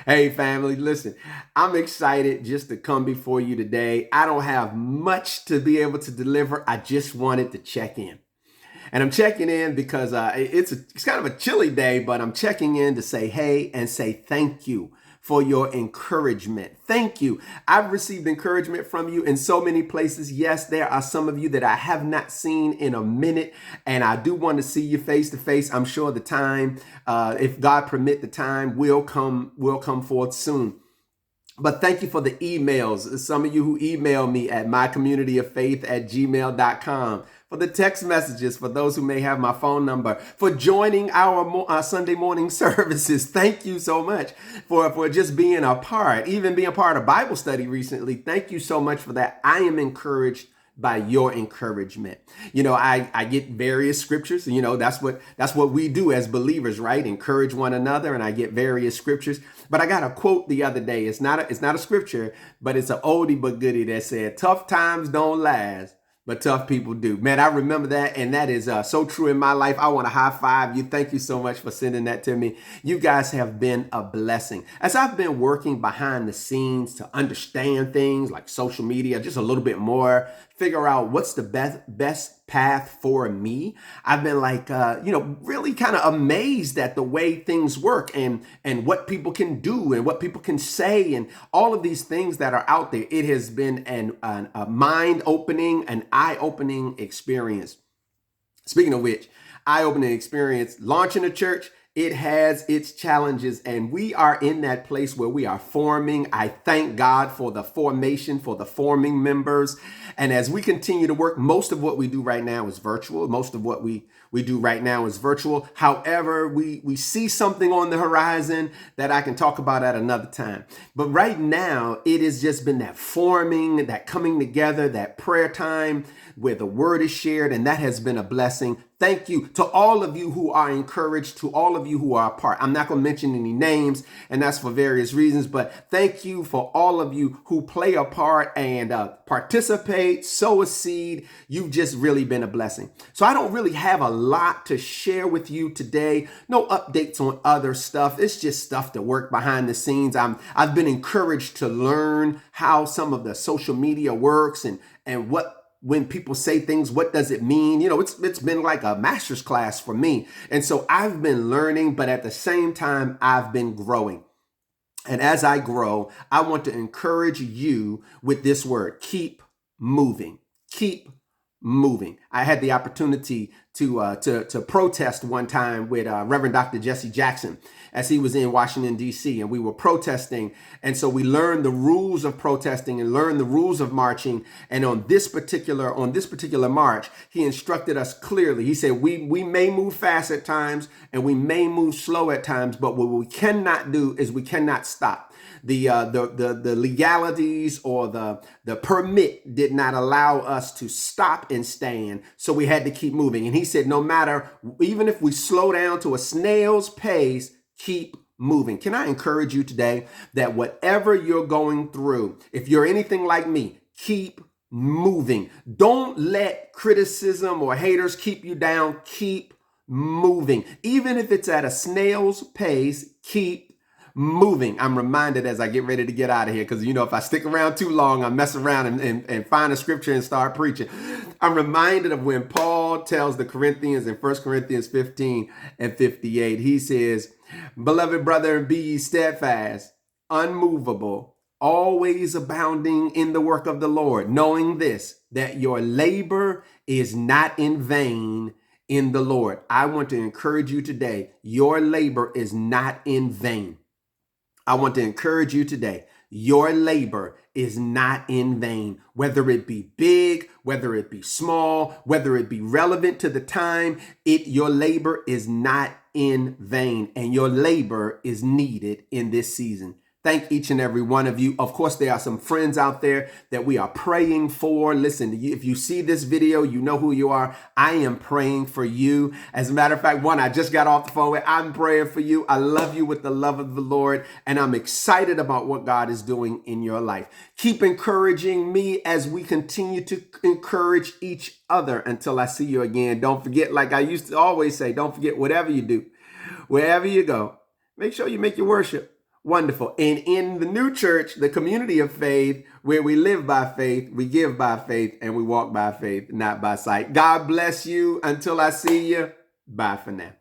Hey, family, listen, I'm excited just to come before you today. I don't have much to be able to deliver. I just wanted to check in. And I'm checking in because it's kind of a chilly day, but I'm checking in to say hey and say thank you for your encouragement. Thank you. I've received encouragement from you in so many places. Yes, there are some of you that I have not seen in a minute, and I do want to see you face to face. I'm sure the time, if God permit, the time will come forth soon. But thank you for the emails. Some of you who email me at mycommunityoffaith@gmail.com. For the text messages, for those who may have my phone number, for joining our Sunday morning services. Thank you so much for just being a part, even being a part of Bible study recently. Thank you so much for that. I am encouraged by your encouragement. I get various scriptures. That's what we do as believers, right? Encourage one another, and I get various scriptures. But I got a quote the other day. It's not a scripture, but it's an oldie but goodie that said, "Tough times don't last, but tough people do." Man, I remember that, and that is so true in my life. I want to high five you. Thank you so much for sending that to me. You guys have been a blessing. As I've been working behind the scenes to understand things like social media just a little bit more, figure out what's the best path for me. I've been really kind of amazed at the way things work and what people can do and what people can say and all of these things that are out there. It has been a mind opening, an eye opening experience. Speaking of which, eye-opening experience, launching a church, it has its challenges, and we are in that place where we are forming. I thank God for the formation, for the forming members. And as we continue to work, most of what we do right now is virtual. Most of what we do right now is virtual. However, we see something on the horizon that I can talk about at another time. But right now, it has just been that forming, that coming together, that prayer time where the word is shared, and that has been a blessing. Thank you to all of you who are encouraged, to all of you who are a part. I'm not going to mention any names, and that's for various reasons, but thank you for all of you who play a part and participate, sow a seed. You've just really been a blessing. So I don't really have a lot to share with you today. No updates on other stuff. It's just stuff to work behind the scenes. I've been encouraged to learn how some of the social media works and what when people say things, what does it mean? It's been like a master's class for me. And so I've been learning, but at the same time, I've been growing. And as I grow, I want to encourage you with this word: keep moving. Keep moving. I had the opportunity to protest one time with Reverend Dr. Jesse Jackson as he was in Washington, D.C., and we were protesting. And so we learned the rules of protesting and learned the rules of marching. And on this particular march, he instructed us clearly. He said, we may move fast at times and we may move slow at times, but what we cannot do is we cannot stop. The legalities or the permit did not allow us to stop and stand, so we had to keep moving. And he said, no matter, even if we slow down to a snail's pace, keep moving. Can I encourage you today that whatever you're going through, if you're anything like me, keep moving. Don't let criticism or haters keep you down. Keep moving. Even if it's at a snail's pace, keep moving. I'm reminded as I get ready to get out of here, because if I stick around too long, I mess around and find a scripture and start preaching. I'm reminded of when Paul tells the Corinthians in 1 Corinthians 15 and 58, he says, "Beloved brethren, be ye steadfast, unmovable, always abounding in the work of the Lord, knowing this, that your labor is not in vain in the Lord." I want to encourage you today, your labor is not in vain. I want to encourage you today. Your labor is not in vain, whether it be big, whether it be small, whether it be relevant to the time. Your labor is not in vain, and your labor is needed in this season. Thank each and every one of you. Of course, there are some friends out there that we are praying for. Listen, if you see this video, you know who you are. I am praying for you. As a matter of fact, one I just got off the phone with, I'm praying for you. I love you with the love of the Lord, and I'm excited about what God is doing in your life. Keep encouraging me as we continue to encourage each other until I see you again. Don't forget, like I used to always say, don't forget, whatever you do, wherever you go, make sure you make your worship Wonderful. And in the new church, the community of faith, where we live by faith, we give by faith, and we walk by faith, not by sight. God bless you. Until I see you, bye for now.